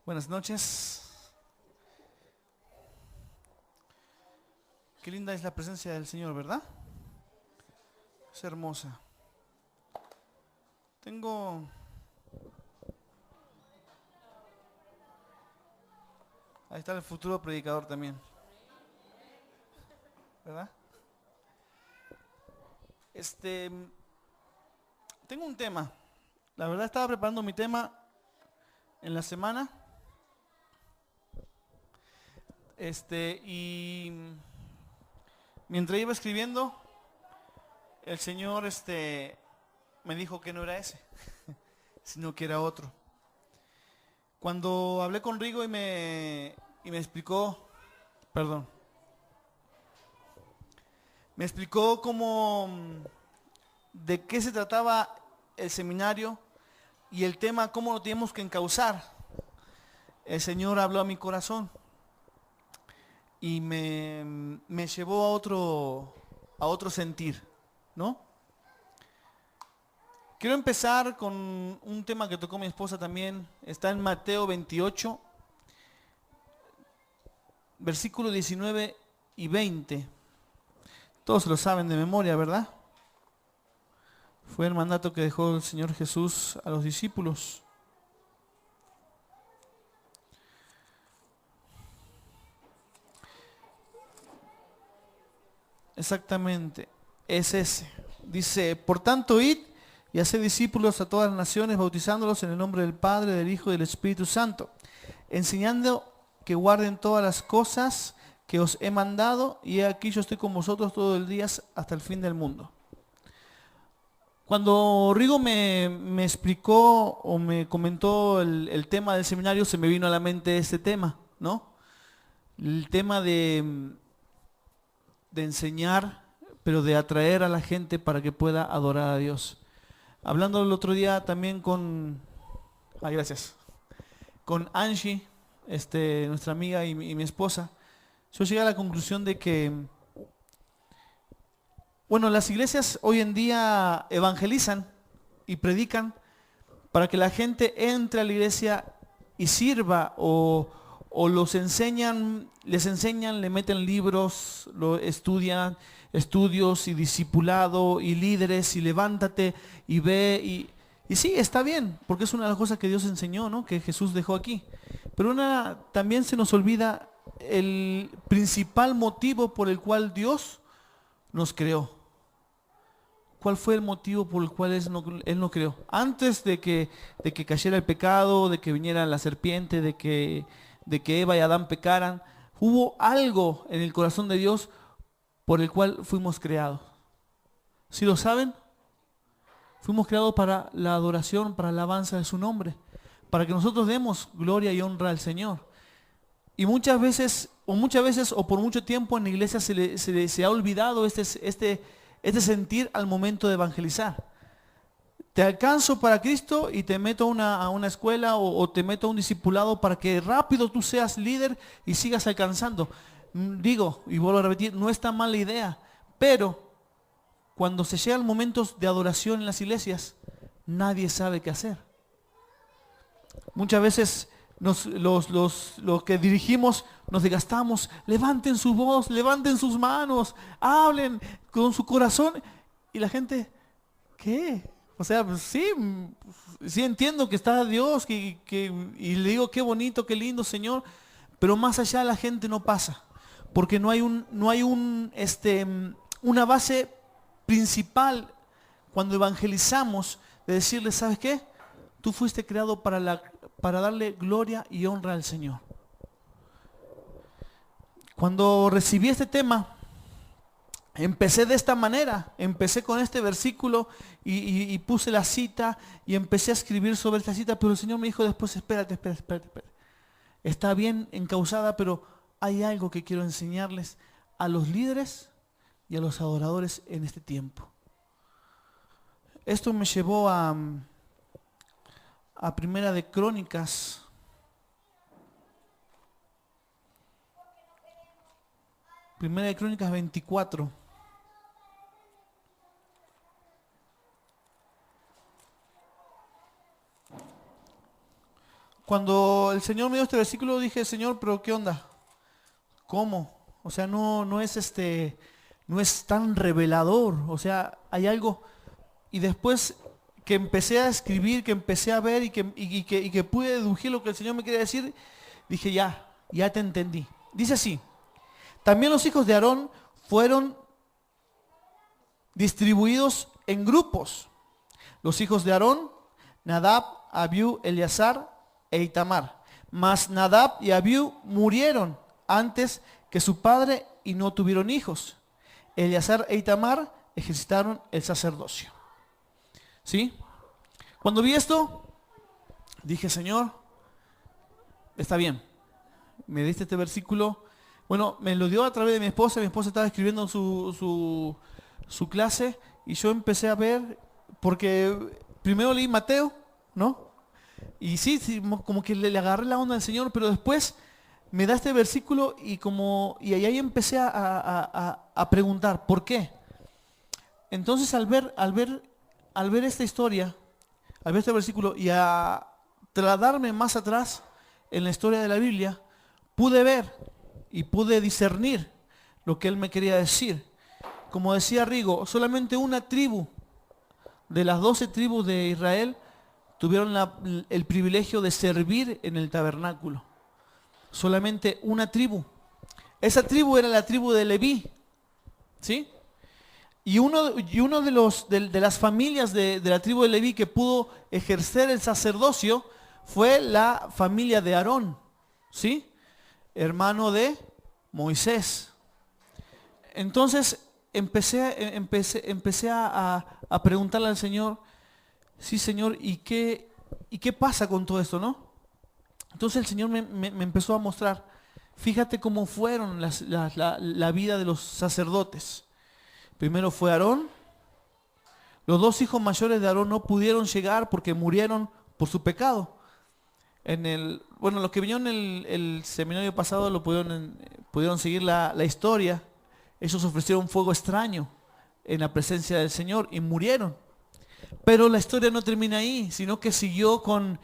Buenas noches. Qué linda es la presencia del Señor, ¿verdad? Es hermosa. Ahí está el futuro predicador también, ¿verdad? Tengo un tema. La verdad estaba preparando mi tema en la semana. Y mientras iba escribiendo, el Señor me dijo que no era ese, sino que era otro. Cuando hablé con Rigo y me explicó, perdón, me explicó de qué se trataba el seminario y el tema, cómo lo teníamos que encauzar. El Señor habló a mi corazón y me llevó a otro sentir, ¿no? Quiero empezar con un tema que tocó mi esposa también. Está en Mateo 28, versículo 19 y 20. Todos lo saben de memoria, ¿verdad? Fue el mandato que dejó el Señor Jesús a los discípulos. Exactamente, es ese. Dice, por tanto, id y haced discípulos a todas las naciones, bautizándolos en el nombre del Padre, del Hijo y del Espíritu Santo, enseñando que guarden todas las cosas que os he mandado, y he aquí yo estoy con vosotros todos los días hasta el fin del mundo. Cuando Rigo me explicó o me comentó el tema del seminario, se me vino a la mente este tema, ¿no? El tema de enseñar, pero de atraer a la gente para que pueda adorar a Dios. Hablando el otro día también gracias, con Angie, nuestra amiga y mi esposa, yo llegué a la conclusión de que, bueno, las iglesias hoy en día evangelizan y predican para que la gente entre a la iglesia y sirva, o les enseñan, le meten libros, lo estudian, estudios y discipulado y líderes y levántate y ve y sí, está bien, porque es una de las cosas que Dios enseñó, ¿no? Que Jesús dejó aquí. Pero también se nos olvida el principal motivo por el cual Dios nos creó. ¿Cuál fue el motivo por el cual Él no creó? Antes de que cayera el pecado, de que viniera la serpiente, de que Eva y Adán pecaran, hubo algo en el corazón de Dios por el cual fuimos creados. ¿Sí lo saben? Fuimos creados para la adoración, para la alabanza de su nombre, para que nosotros demos gloria y honra al Señor. Y muchas veces o por mucho tiempo en la iglesia se ha olvidado este sentir al momento de evangelizar. Te alcanzo para Cristo y te meto a una escuela o te meto a un discipulado para que rápido tú seas líder y sigas alcanzando. Digo, y vuelvo a repetir, no es tan mala idea, pero cuando se llegan momentos de adoración en las iglesias, nadie sabe qué hacer. Muchas veces los que dirigimos nos desgastamos, levanten su voz, levanten sus manos, hablen con su corazón, y la gente, ¿qué? O sea, pues sí entiendo que está Dios y le digo qué bonito, qué lindo, Señor, pero más allá la gente no pasa, porque no hay una base principal cuando evangelizamos de decirle, ¿sabes qué? Tú fuiste creado para darle gloria y honra al Señor. Cuando recibí este tema, empecé de esta manera, empecé con este versículo y puse la cita y empecé a escribir sobre esta cita, pero el Señor me dijo después, espérate. Está bien encauzada, pero hay algo que quiero enseñarles a los líderes y a los adoradores en este tiempo. Esto me llevó a Primera de Crónicas. Primera de Crónicas 24. cuando el Señor me dio este versículo dije, Señor, pero ¿qué onda? ¿Cómo? O sea, no es tan revelador. O sea, hay algo. Y después que empecé a escribir, que empecé a ver y que pude deducir lo que el Señor me quería decir, dije, ya te entendí. Dice así, también los hijos de Aarón fueron distribuidos en grupos. Los hijos de Aarón, Nadab, Abiú, Eleazar e Itamar. Mas Nadab y Abiú murieron antes que su padre y no tuvieron hijos. Eleazar e Itamar ejercitaron el sacerdocio. ¿Sí? Cuando vi esto, dije, Señor, está bien. Me diste este versículo. Bueno, me lo dio a través de mi esposa. Mi esposa estaba escribiendo su clase y yo empecé a ver, porque primero leí Mateo, ¿no? Y sí, como que le agarré la onda al Señor, pero después me da este versículo y ahí empecé a preguntar, ¿por qué? Entonces al ver esta historia, al ver este versículo y a trasladarme más atrás en la historia de la Biblia, pude ver y pude discernir lo que él me quería decir. Como decía Rigo, solamente una tribu de las 12 tribus de Israel tuvieron el privilegio de servir en el tabernáculo. Solamente una tribu. Esa tribu era la tribu de Leví, ¿sí? Y uno de las familias de la tribu de Leví que pudo ejercer el sacerdocio fue la familia de Aarón, ¿sí? Hermano de Moisés. Entonces empecé a preguntarle al Señor, sí, Señor, ¿y qué pasa con todo esto, no? Entonces el Señor me empezó a mostrar, fíjate cómo fueron la vida de los sacerdotes. Primero fue Aarón. Los 2 hijos mayores de Aarón no pudieron llegar porque murieron por su pecado. Los que vinieron en el seminario pasado pudieron seguir la historia. Ellos ofrecieron fuego extraño en la presencia del Señor y murieron. Pero la historia no termina ahí, sino que siguió con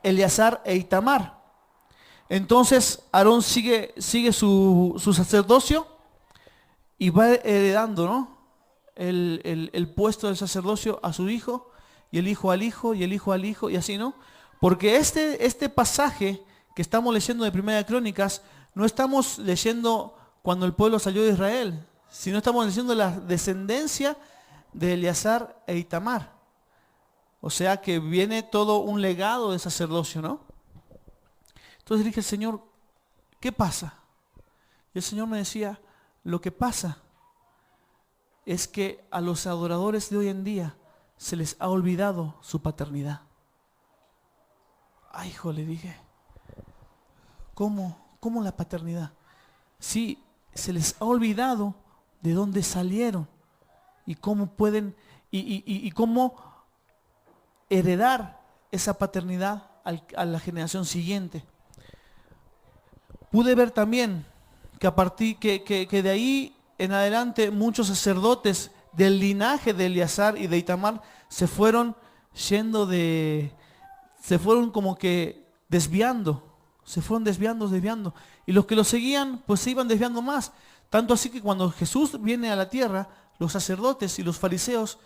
Eleazar e Itamar. Entonces Aarón sigue su sacerdocio y va heredando, ¿no? el puesto del sacerdocio a su hijo, y el hijo al hijo, y el hijo al hijo, y así, ¿no? Porque este pasaje que estamos leyendo de Primera de Crónicas, no estamos leyendo cuando el pueblo salió de Israel, sino estamos leyendo la descendencia de Eleazar e Itamar. O sea que viene todo un legado de sacerdocio, ¿no? Entonces dije, Señor, ¿qué pasa? Y el Señor me decía, lo que pasa es que a los adoradores de hoy en día se les ha olvidado su paternidad. Ay, hijo, le dije, ¿cómo la paternidad? Sí, se les ha olvidado de dónde salieron y cómo pueden y cómo heredar esa paternidad a la generación siguiente. Pude ver también que a partir que de ahí en adelante muchos sacerdotes del linaje de Eleazar y de Itamar se fueron como que desviando. Se fueron desviando. Y los que lo seguían, pues se iban desviando más. Tanto así que cuando Jesús viene a la tierra, los sacerdotes y los fariseos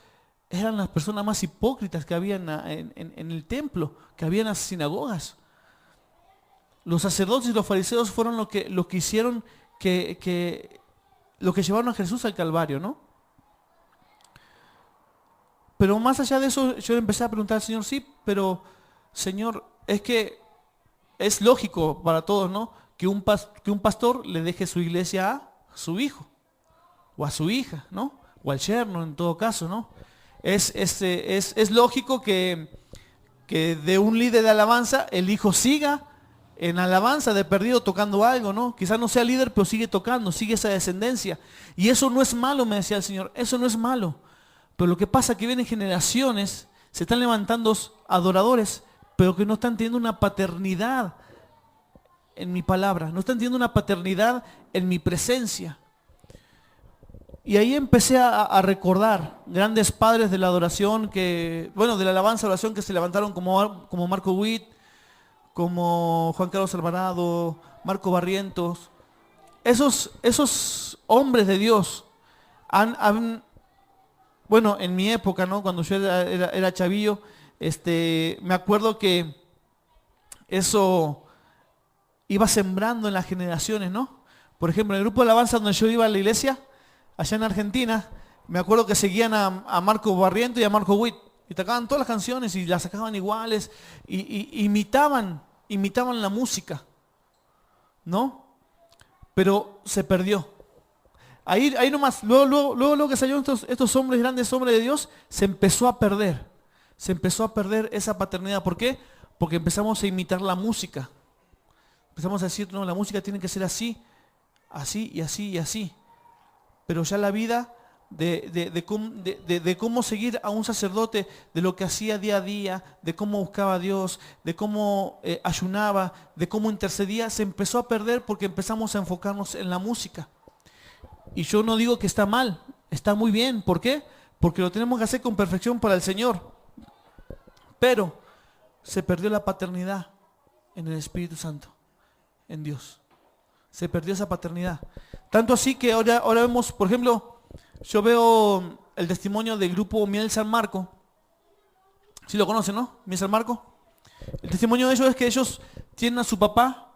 eran las personas más hipócritas que había en el templo, que había en las sinagogas. Los sacerdotes y los fariseos fueron lo que hicieron lo que llevaron a Jesús al Calvario, ¿no? Pero más allá de eso, yo le empecé a preguntar al Señor, sí, pero Señor, es que es lógico para todos, ¿no? Que un pastor le deje su iglesia a su hijo, o a su hija, ¿no? O al yerno, en todo caso, ¿no? Es lógico que de un líder de alabanza, el hijo siga en alabanza, de perdido tocando algo, ¿no? Quizás no sea líder, pero sigue tocando, sigue esa descendencia. Y eso no es malo, me decía el Señor, eso no es malo. Pero lo que pasa es que vienen generaciones, se están levantando adoradores, pero que no están teniendo una paternidad en mi palabra, no están teniendo una paternidad en mi presencia. Y ahí empecé a recordar grandes padres de la adoración que, bueno, de la alabanza adoración que se levantaron como Marco Witt, como Juan Carlos Alvarado, Marco Barrientos. Esos hombres de Dios bueno, en mi época, ¿no? Cuando yo era chavillo, me acuerdo que eso iba sembrando en las generaciones, ¿no? Por ejemplo, en el grupo de alabanza donde yo iba a la iglesia, allá en Argentina, me acuerdo que seguían a Marco Barriento y a Marco Witt, y tocaban todas las canciones y las sacaban iguales, y imitaban la música, ¿no? Pero se perdió. Ahí nomás, luego que salieron estos hombres, grandes hombres de Dios, se empezó a perder. Se empezó a perder esa paternidad. ¿Por qué? Porque empezamos a imitar la música. Empezamos a decir, no, la música tiene que ser así, así y así y así. Pero ya la vida de cómo seguir a un sacerdote, de lo que hacía día a día, de cómo buscaba a Dios, de cómo ayunaba, de cómo intercedía, se empezó a perder porque empezamos a enfocarnos en la música. Y yo no digo que está mal, está muy bien. ¿Por qué? Porque lo tenemos que hacer con perfección para el Señor. Pero se perdió la paternidad en el Espíritu Santo, en Dios. Se perdió esa paternidad. Tanto así que ahora vemos, por ejemplo, yo veo el testimonio del grupo Miel San Marco. ¿Sí lo conocen, no? Miel San Marco. El testimonio de ellos es que ellos tienen a su papá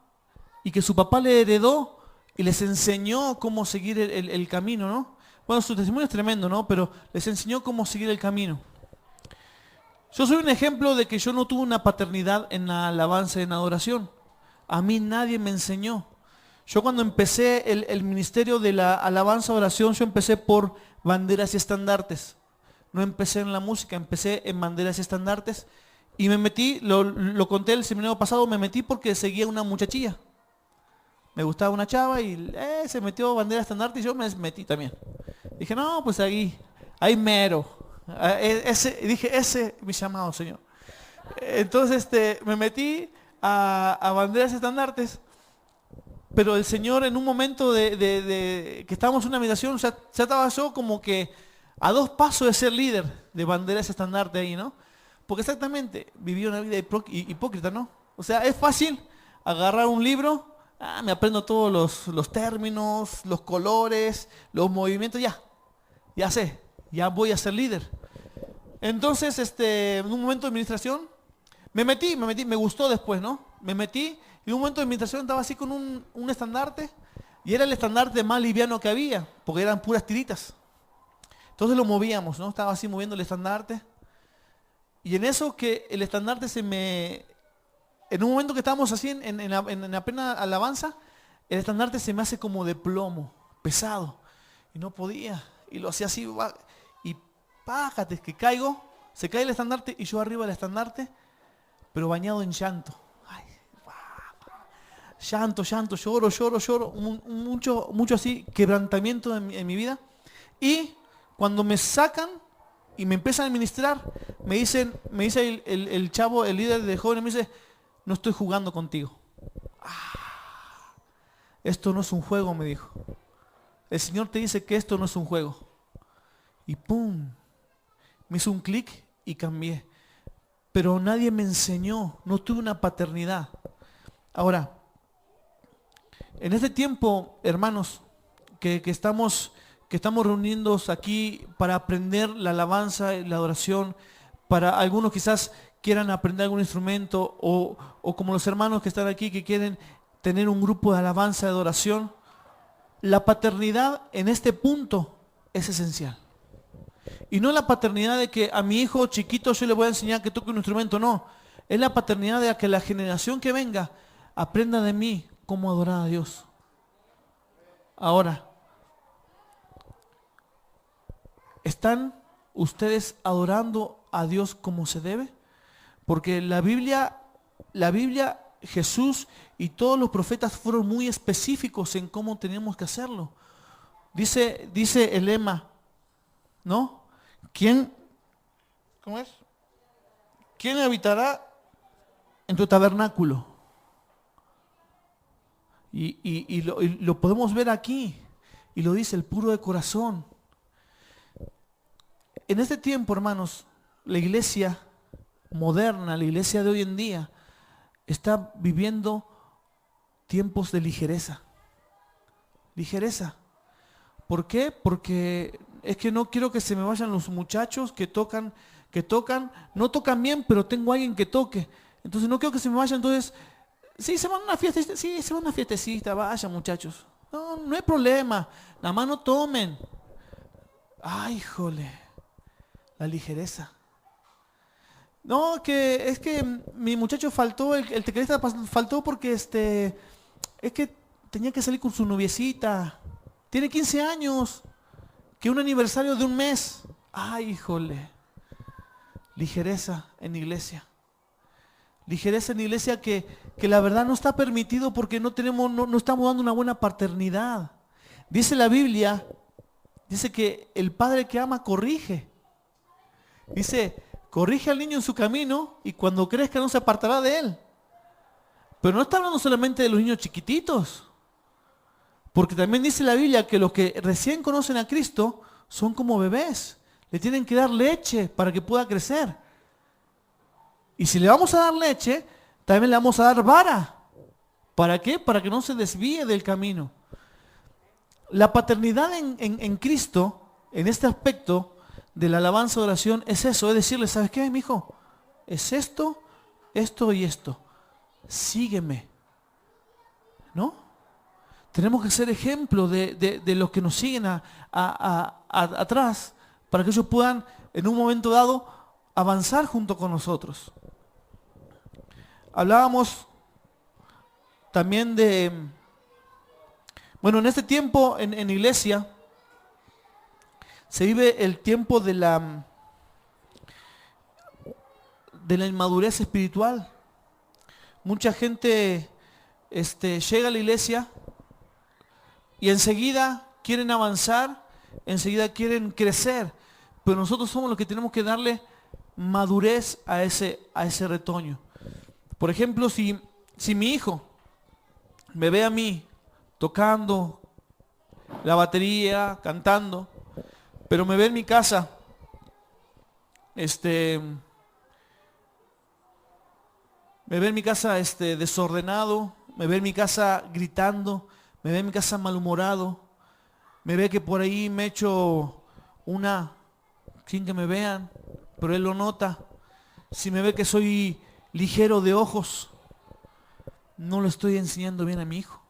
y que su papá le heredó y les enseñó cómo seguir el camino, ¿no? Bueno, su testimonio es tremendo, ¿no? Pero les enseñó cómo seguir el camino. Yo soy un ejemplo de que yo no tuve una paternidad en la alabanza y en la adoración. A mí nadie me enseñó. Yo cuando empecé el ministerio de la alabanza y oración, yo empecé por banderas y estandartes. No empecé en la música, empecé en banderas y estandartes. Y me metí, lo conté el seminario pasado, me metí porque seguía una muchachilla. Me gustaba una chava y se metió bandera estandarte y yo me metí también. Dije, no, pues ahí mero. Dije, ese es mi llamado, Señor. Entonces me metí a banderas estandartes. Pero el Señor en un momento de que estábamos en una meditación, ya estaba yo como que a 2 pasos de ser líder de banderas estandarte ahí, ¿no? Porque exactamente viví una vida hipócrita, ¿no? O sea, es fácil agarrar un libro, me aprendo todos los términos, los colores, los movimientos, ya sé, ya voy a ser líder. Entonces, en un momento de administración, me metí, me gustó después, ¿no? Me metí y en un momento de administración estaba así con un estandarte y era el estandarte más liviano que había, porque eran puras tiritas. Entonces lo movíamos, ¿no? Estaba así moviendo el estandarte. Y en eso que el estandarte en un momento que estábamos así en la plena alabanza, el estandarte se me hace como de plomo, pesado. Y no podía. Y lo hacía así, y pájate, que caigo, se cae el estandarte y yo arriba del estandarte, pero bañado en llanto. Ay, llanto, lloro, mucho así, quebrantamiento en mi vida. Y cuando me sacan y me empiezan a administrar, me dice el chavo, el líder de jóvenes, me dice, no estoy jugando contigo. Esto no es un juego, me dijo. El Señor te dice que esto no es un juego. Y ¡pum! Me hizo un clic y cambié. Pero nadie me enseñó, no tuve una paternidad. Ahora, en este tiempo, hermanos, que estamos reuniéndonos aquí para aprender la alabanza y la adoración, para algunos quizás quieran aprender algún instrumento, o como los hermanos que están aquí que quieren tener un grupo de alabanza y adoración, la paternidad en este punto es esencial. Y no la paternidad de que a mi hijo chiquito yo le voy a enseñar que toque un instrumento, no. Es la paternidad de que la generación que venga aprenda de mí cómo adorar a Dios. Ahora, ¿están ustedes adorando a Dios como se debe? Porque la Biblia, Jesús y todos los profetas fueron muy específicos en cómo tenemos que hacerlo. Dice el lema, ¿no? ¿Cómo es? ¿Quién habitará en tu tabernáculo? Y lo podemos ver aquí. Y lo dice el puro de corazón. En este tiempo, hermanos, la iglesia moderna, la iglesia de hoy en día, está viviendo tiempos de ligereza. Ligereza. ¿Por qué? Porque es que no quiero que se me vayan los muchachos que tocan, no tocan bien, pero tengo a alguien que toque. Entonces no quiero que se me vayan, entonces, sí, se van a una fiesta, sí, se van a una fiestecita, vayan muchachos. No, no hay problema, nada más no tomen. Ay, híjole, la ligereza. No, que es que mi muchacho faltó, el tecladista faltó porque es que tenía que salir con su noviecita. Tiene 15 años, que un aniversario de un mes. Ay, híjole. Ligereza en iglesia. Ligereza en iglesia que la verdad no está permitido porque no estamos dando una buena paternidad. Dice la Biblia, dice que el padre que ama corrige. Dice, corrige al niño en su camino y cuando crezca no se apartará de él. Pero no está hablando solamente de los niños chiquititos. Porque también dice la Biblia que los que recién conocen a Cristo son como bebés. Le tienen que dar leche para que pueda crecer. Y si le vamos a dar leche, también le vamos a dar vara. ¿Para qué? Para que no se desvíe del camino. La paternidad en Cristo, en este aspecto de la alabanza de oración, es eso, es decirle, ¿sabes qué, mi hijo? Es esto, esto y esto. Sígueme. ¿No? Tenemos que ser ejemplo de los que nos siguen atrás para que ellos puedan en un momento dado avanzar junto con nosotros. Hablábamos también bueno, en este tiempo en iglesia se vive el tiempo de la inmadurez espiritual. Mucha gente llega a la iglesia y enseguida quieren avanzar, enseguida quieren crecer, pero nosotros somos los que tenemos que darle madurez a ese retoño. Por ejemplo, si mi hijo me ve a mí tocando la batería, cantando, pero me ve en mi casa, desordenado, me ve en mi casa gritando, me ve en mi casa malhumorado, me ve que por ahí me echo sin que me vean, pero él lo nota. Si me ve que soy ligero de ojos, no lo estoy enseñando bien a mi hijo,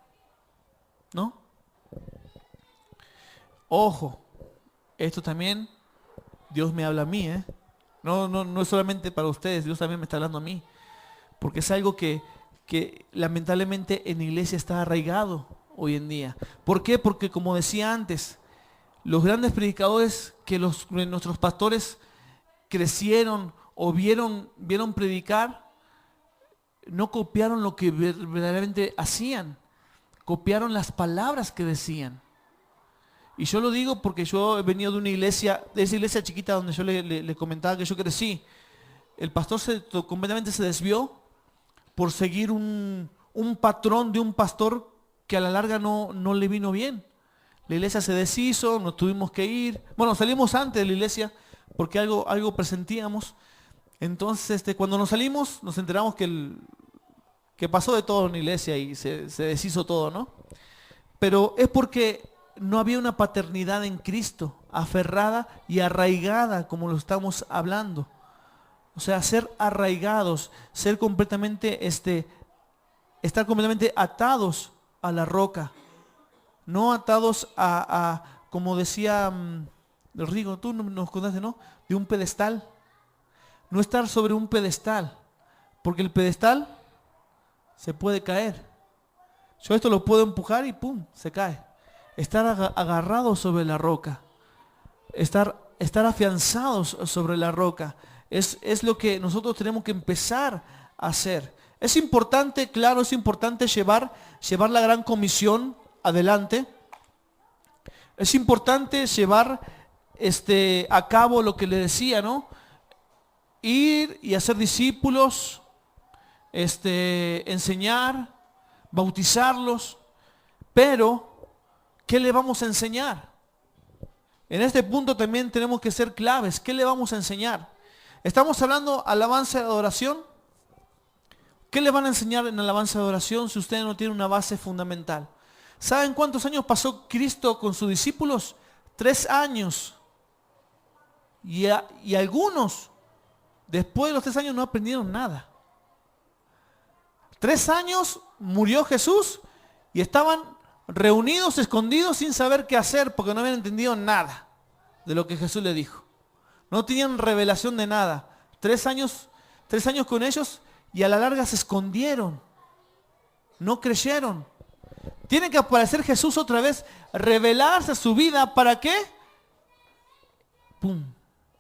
¿no? Ojo, esto también Dios me habla a mí, ¿eh? No es solamente para ustedes, Dios también me está hablando a mí, porque es algo que lamentablemente en la iglesia está arraigado hoy en día. ¿Por qué? Porque como decía antes, los grandes predicadores que nuestros pastores crecieron o vieron predicar, no copiaron lo que verdaderamente hacían, copiaron las palabras que decían. Y yo lo digo porque yo he venido de esa iglesia chiquita donde yo le comentaba que yo crecí. El pastor completamente se desvió por seguir un patrón de un pastor que a la larga no le vino bien. La iglesia se deshizo, nos tuvimos que ir. Bueno, salimos antes de la iglesia porque algo presentíamos. Entonces, cuando nos salimos, nos enteramos que pasó de todo en la iglesia y se deshizo todo, ¿no? Pero es porque no había una paternidad en Cristo, aferrada y arraigada, como lo estamos hablando. O sea, ser arraigados, ser completamente, estar completamente atados a la roca. No atados como decía Rigo, tú nos contaste, ¿no? De un pedestal. No estar sobre un pedestal, porque el pedestal se puede caer. Yo esto lo puedo empujar y ¡pum! Se cae. Estar agarrados sobre la roca. Estar afianzados sobre la roca. Es lo que nosotros tenemos que empezar a hacer. Es importante, claro, es importante llevar la gran comisión adelante. Es importante llevar a cabo lo que le decía, ¿no? Ir y hacer discípulos, enseñar, bautizarlos, pero ¿qué le vamos a enseñar? En este punto también tenemos que ser claves. ¿Qué le vamos a enseñar? Estamos hablando alabanza de adoración. ¿Qué le van a enseñar en alabanza de adoración si usted no tiene una base fundamental? ¿Saben cuántos años pasó Cristo con sus discípulos? 3 años. Y algunos, después de los 3 años, no aprendieron nada. 3 años murió Jesús y estaban reunidos, escondidos, sin saber qué hacer, porque no habían entendido nada de lo que Jesús les dijo. No tenían revelación de nada. 3 años con ellos y a la larga se escondieron. No creyeron. Tiene que aparecer Jesús otra vez, revelarse su vida, ¿para qué? ¡Pum!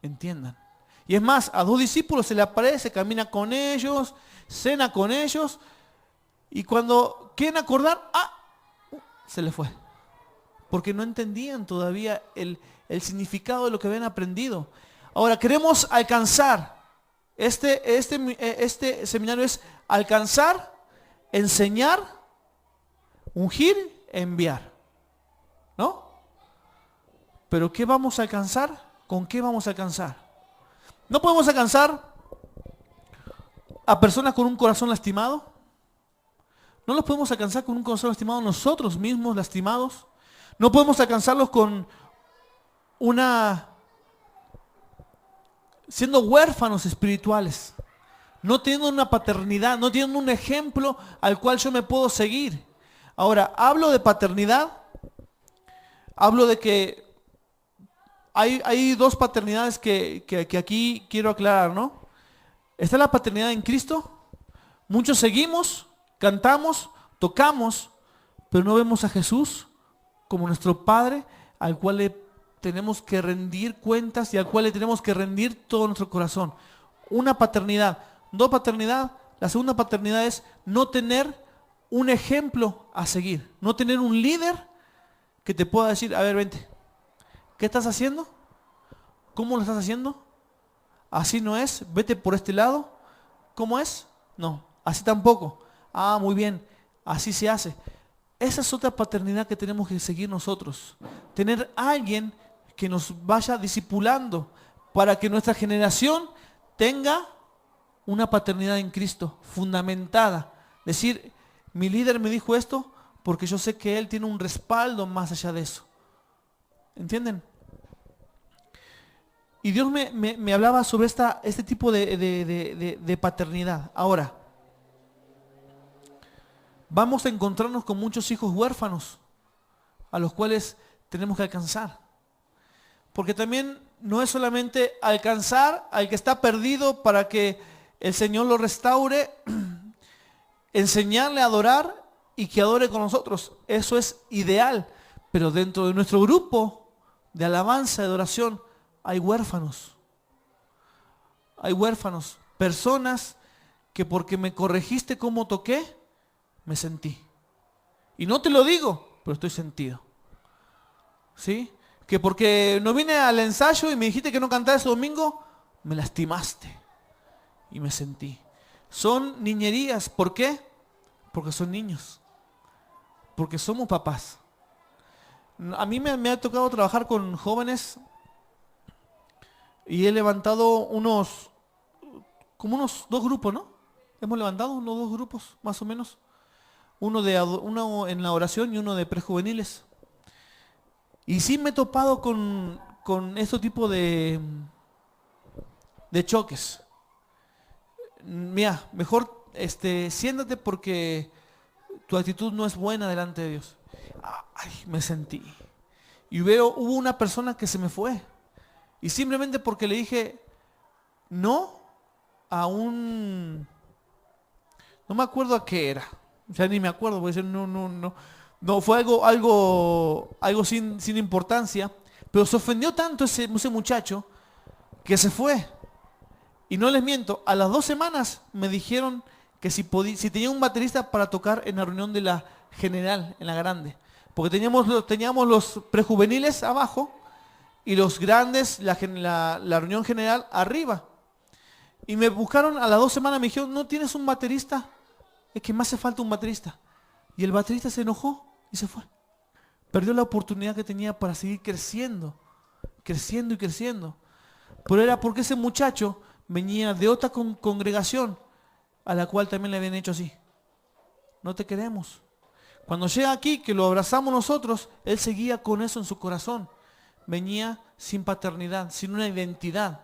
Entiendan. Y es más, a 2 discípulos se le aparece, camina con ellos, cena con ellos, y cuando quieren acordar, se le fue. Porque no entendían todavía el significado de lo que habían aprendido. Ahora, queremos alcanzar. Este seminario es alcanzar, enseñar, ungir, enviar. ¿No? Pero ¿qué vamos a alcanzar? ¿Con qué vamos a alcanzar? No podemos alcanzar a personas con un corazón lastimado. No los podemos alcanzar con un corazón lastimado nosotros mismos lastimados. No podemos alcanzarlos con siendo huérfanos espirituales. No teniendo una paternidad, no teniendo un ejemplo al cual yo me puedo seguir. Ahora, hablo de paternidad. Hablo de que hay 2 paternidades que aquí quiero aclarar, ¿no? Está la paternidad en Cristo. Muchos seguimos, cantamos, tocamos, pero no vemos a Jesús como nuestro Padre, al cual le tenemos que rendir cuentas y al cual le tenemos que rendir todo nuestro corazón. Una paternidad. 2 paternidad. La segunda paternidad es no tener un ejemplo a seguir. No tener un líder que te pueda decir, a ver, vente. ¿Qué estás haciendo? ¿Cómo lo estás haciendo? Así no es, vete por este lado. ¿Cómo es? No, así tampoco. Muy bien, así se hace. Esa es otra paternidad que tenemos que seguir nosotros. Tener a alguien que nos vaya discipulando para que nuestra generación tenga una paternidad en Cristo fundamentada. Decir, mi líder me dijo esto porque yo sé que él tiene un respaldo más allá de eso. ¿Entienden? Y Dios me hablaba sobre este tipo de paternidad. Ahora, vamos a encontrarnos con muchos hijos huérfanos a los cuales tenemos que alcanzar. Porque también no es solamente alcanzar al que está perdido para que el Señor lo restaure, enseñarle a adorar y que adore con nosotros. Eso es ideal. Pero dentro de nuestro grupo de alabanza, de adoración, hay huérfanos. Hay huérfanos. Personas que porque me corregiste cómo toqué, me sentí. Y no te lo digo, pero estoy sentido. ¿Sí? Que porque no vine al ensayo y me dijiste que no cantaba ese domingo, me lastimaste. Y me sentí. Son niñerías. ¿Por qué? Porque son niños. Porque somos papás. A mí me ha tocado trabajar con jóvenes y he levantado como unos 2 grupos, ¿no? Hemos levantado unos 2 grupos, más o menos. Uno en la oración y uno de prejuveniles. Y sí me he topado con este tipo de choques. Mira, mejor siéntate porque tu actitud no es buena delante de Dios. Me sentí. Y hubo una persona que se me fue. Y simplemente porque le dije no a no me acuerdo a qué era. Ya ni me acuerdo, porque no fue algo sin importancia. Pero se ofendió tanto ese muchacho que se fue. Y no les miento, a las 2 semanas me dijeron que si tenía un baterista para tocar en la reunión de la general, en la grande. Porque teníamos los prejuveniles abajo y los grandes, la reunión general arriba. Y me buscaron a las 2 semanas, me dijeron, ¿no tienes un baterista? Es que me hace falta un baterista. Y el baterista se enojó y se fue. Perdió la oportunidad que tenía para seguir creciendo creciendo y creciendo. Pero era porque ese muchacho venía de otra congregación a la cual también le habían hecho así. No te queremos. Cuando llega aquí, que lo abrazamos nosotros, él seguía con eso en su corazón. Venía sin paternidad, sin una identidad.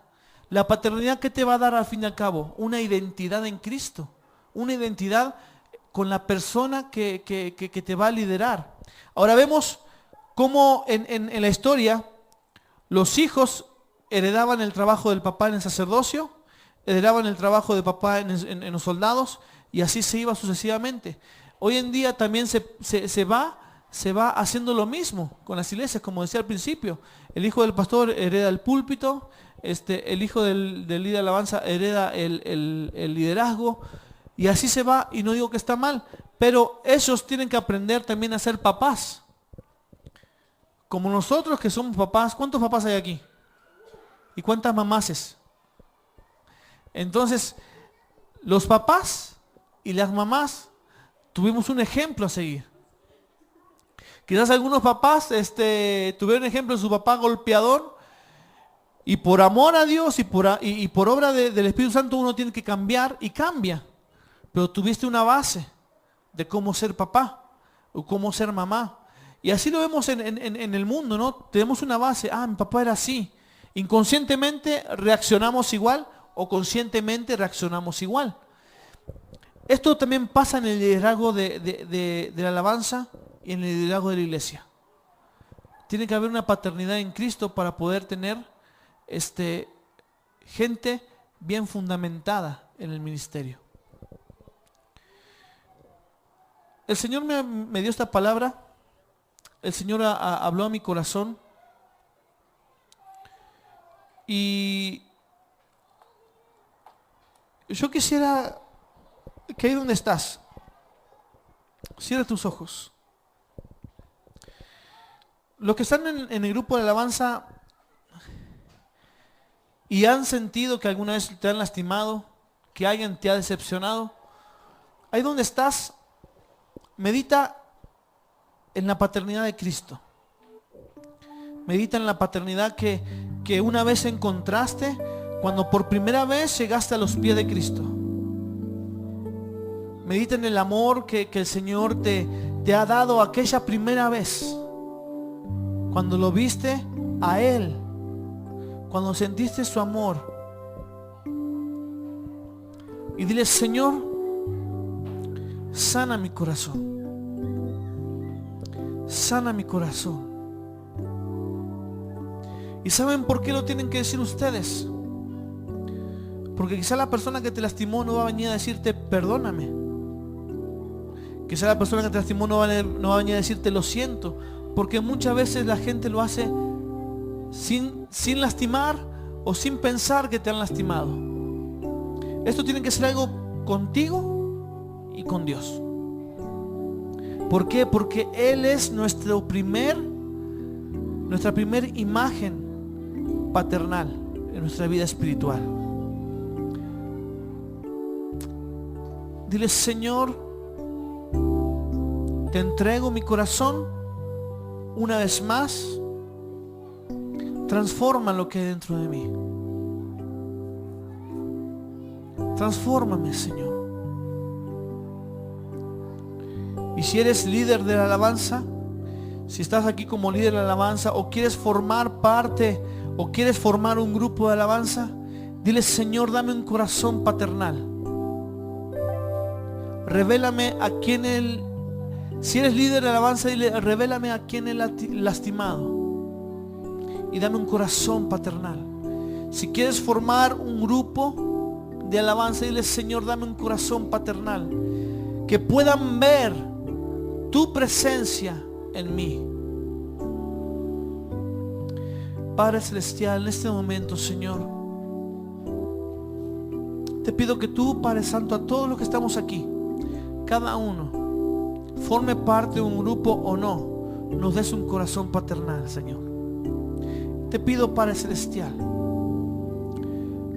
La paternidad, ¿qué te va a dar al fin y al cabo? Una identidad en Cristo. Una identidad con la persona que te va a liderar. Ahora vemos cómo en la historia los hijos heredaban el trabajo del papá en el sacerdocio, heredaban el trabajo del papá en los soldados, y así se iba sucesivamente. Hoy en día también se va haciendo lo mismo con las iglesias, como decía al principio. El hijo del pastor hereda el púlpito, el hijo del líder de alabanza hereda el liderazgo, y así se va, y no digo que está mal, pero ellos tienen que aprender también a ser papás. Como nosotros que somos papás. ¿Cuántos papás hay aquí? ¿Y cuántas mamases? Entonces, los papás y las mamás tuvimos un ejemplo a seguir. Quizás algunos papás tuvieron ejemplo de su papá golpeador, y por amor a Dios y por obra del Espíritu Santo uno tiene que cambiar, y cambia. Pero tuviste una base de cómo ser papá o cómo ser mamá. Y así lo vemos en el mundo, ¿no? Tenemos una base. Mi papá era así. Inconscientemente reaccionamos igual, o conscientemente reaccionamos igual. Esto también pasa en el liderazgo de la alabanza y en el liderazgo de la iglesia. Tiene que haber una paternidad en Cristo para poder tener gente bien fundamentada en el ministerio. El Señor me dio esta palabra. El Señor habló a mi corazón. Y yo quisiera que ahí donde estás, cierra tus ojos. Los que están en el grupo de alabanza y han sentido que alguna vez te han lastimado, que alguien te ha decepcionado, ahí donde estás, medita en la paternidad de Cristo. Medita en la paternidad que una vez encontraste cuando por primera vez llegaste a los pies de Cristo. Medita en el amor que el Señor te ha dado aquella primera vez, cuando lo viste a Él, cuando sentiste su amor. Y dile: Señor, sana mi corazón. Sana mi corazón. ¿Y saben por qué lo tienen que decir ustedes? Porque quizá la persona que te lastimó no va a venir a decirte perdóname. Quizá la persona que te lastimó no va a venir a decirte lo siento. Porque muchas veces la gente lo hace sin lastimar o sin pensar que te han lastimado. Esto tiene que ser algo contigo y con Dios. ¿Por qué? Porque Él es nuestra primer imagen paternal en nuestra vida espiritual. Dile: Señor, te entrego mi corazón una vez más. Transforma lo que hay dentro de mí. Transfórmame, Señor. Y si eres líder de la alabanza, si estás aquí como líder de la alabanza, o quieres formar parte, o quieres formar un grupo de alabanza, dile: Señor, dame un corazón paternal. Revélame a quien Él. Si eres líder de alabanza, dile: revélame a quien Él ha lastimado, y dame un corazón paternal. Si quieres formar un grupo de alabanza, dile: Señor, dame un corazón paternal, que puedan ver tu presencia en mí. Padre Celestial, en este momento, Señor, te pido que tú, Padre Santo, a todos los que estamos aquí, cada uno, forme parte de un grupo o no, nos des un corazón paternal, Señor. Te pido, Padre Celestial,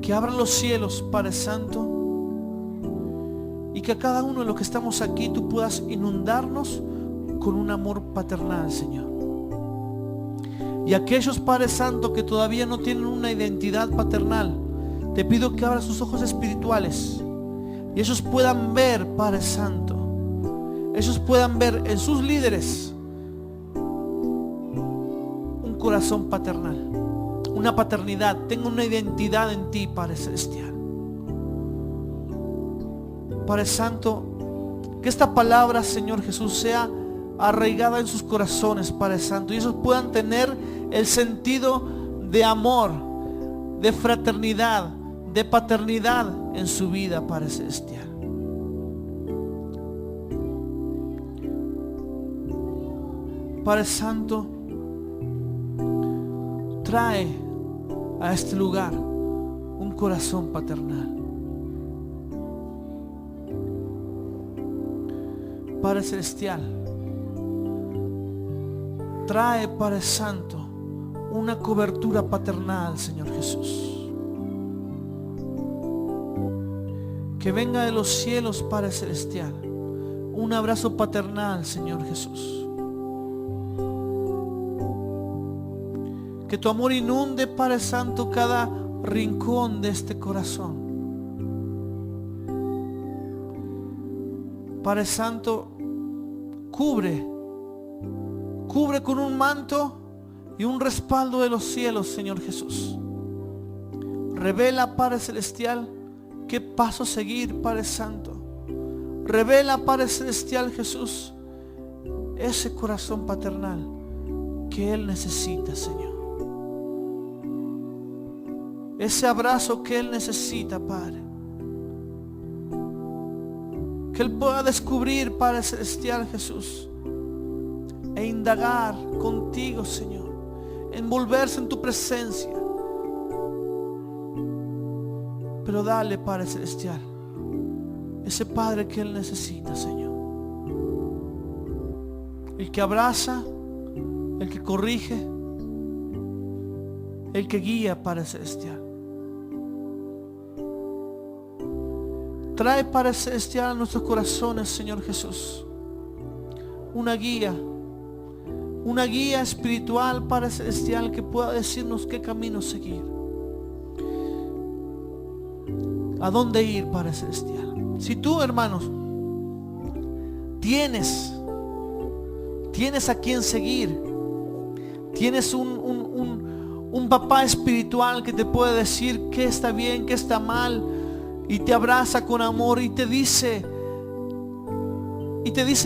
que abran los cielos, Padre Santo, y que a cada uno de los que estamos aquí tú puedas inundarnos con un amor paternal, Señor. Y aquellos, Padre Santo, que todavía no tienen una identidad paternal, te pido que abras sus ojos espirituales y ellos puedan ver, Padre Santo, ellos puedan ver en sus líderes un corazón paternal, una paternidad, tengan una identidad en ti, Padre Celestial. Padre Santo, que esta palabra, Señor Jesús, sea arraigada en sus corazones, Padre Santo, y ellos puedan tener el sentido de amor, de fraternidad, de paternidad en su vida, Padre Celestial. Padre Santo, trae a este lugar un corazón paternal. Padre Celestial, trae, Padre Santo, una cobertura paternal, Señor Jesús. Que venga de los cielos, Padre Celestial, un abrazo paternal, Señor Jesús. Que tu amor inunde, Padre Santo, cada rincón de este corazón. Padre Santo, cubre con un manto y un respaldo de los cielos, Señor Jesús. Revela, Padre Celestial, qué paso seguir, Padre Santo. Revela, Padre Celestial, Jesús, ese corazón paternal que Él necesita, Señor. Ese abrazo que Él necesita, Padre. Que Él pueda descubrir, Padre Celestial, Jesús, e indagar contigo, Señor, envolverse en tu presencia. Pero dale, Padre Celestial, ese Padre que Él necesita, Señor. El que abraza, el que corrige, el que guía, Padre Celestial. Trae, Padre Celestial, a nuestros corazones, Señor Jesús, una guía espiritual, Padre Celestial, que pueda decirnos qué camino seguir, a dónde ir, Padre Celestial. Si tú, hermanos, tienes a quien seguir, tienes un papá espiritual que te puede decir qué está bien, qué está mal, y te abraza con amor y te dice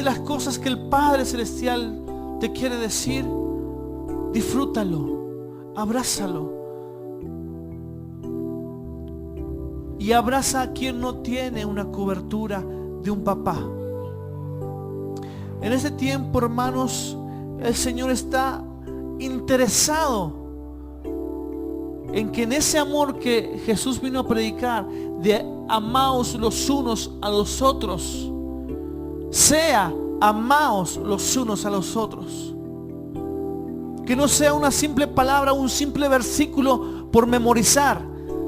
las cosas que el Padre Celestial te quiere decir, disfrútalo, abrázalo. Y abraza a quien no tiene una cobertura de un papá. En este tiempo, hermanos, el Señor está interesado en que en ese amor que Jesús vino a predicar, de amaos los unos a los otros, sea amaos los unos a los otros. Que no sea una simple palabra, un simple versículo por memorizar,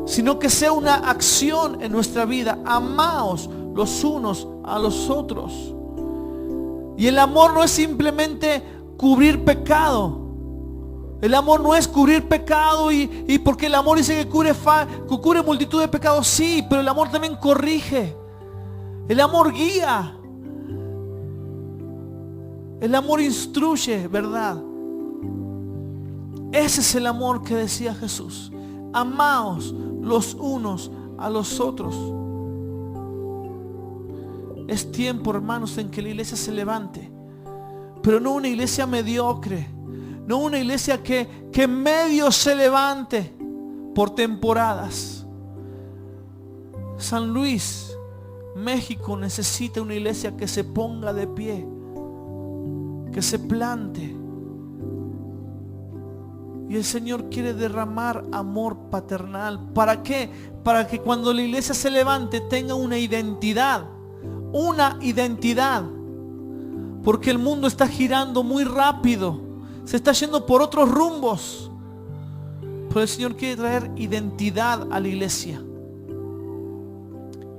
sino que sea una acción en nuestra vida. Amaos los unos a los otros. Y el amor no es simplemente cubrir pecado. El amor no es cubrir pecado y porque el amor dice que cubre multitud de pecados, sí, pero el amor también corrige. El amor guía. El amor instruye, ¿verdad? Ese es el amor que decía Jesús. Amaos los unos a los otros. Es tiempo, hermanos, en que la iglesia se levante, pero no una iglesia mediocre, no una iglesia que medio se levante por temporadas. San Luis, México, necesita una iglesia que se ponga de pie, que se plante. Y el Señor quiere derramar amor paternal. ¿Para qué? Para que cuando la iglesia se levante tenga una identidad. Una identidad. Porque el mundo está girando muy rápido. Se está yendo por otros rumbos. Pero el Señor quiere traer identidad a la iglesia.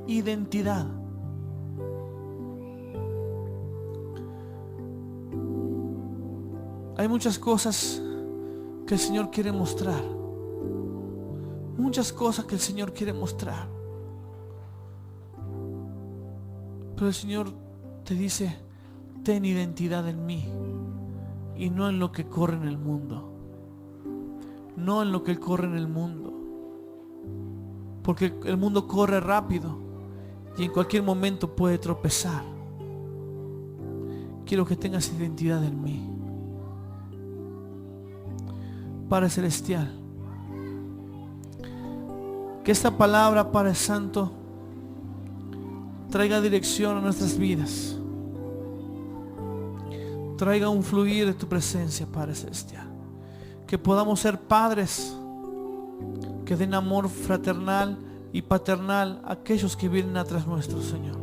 Identidad. Hay muchas cosas que el Señor quiere mostrar. Muchas cosas que el Señor quiere mostrar. Pero el Señor te dice, ten identidad en mí y no en lo que corre en el mundo. No en lo que corre en el mundo. Porque el mundo corre rápido y en cualquier momento puede tropezar. Quiero que tengas identidad en mí. Padre Celestial, que esta palabra, Padre Santo, traiga dirección a nuestras vidas. Traiga un fluir de tu presencia, Padre Celestial. Que podamos ser padres que den amor fraternal y paternal a aquellos que vienen atrás nuestro, Señor.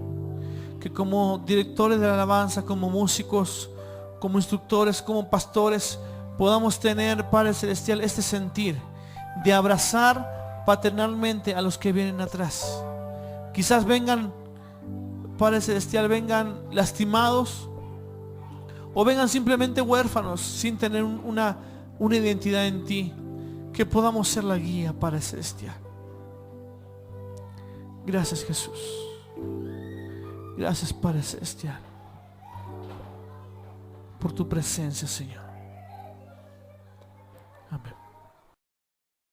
Que como directores de la alabanza, como músicos, como instructores, como pastores, podamos tener, Padre Celestial, este sentir de abrazar paternalmente a los que vienen atrás. Quizás vengan, Padre Celestial, vengan lastimados o vengan simplemente huérfanos sin tener una identidad en ti. Que podamos ser la guía, Padre Celestial. Gracias, Jesús. Gracias, Padre Celestial, por tu presencia, Señor.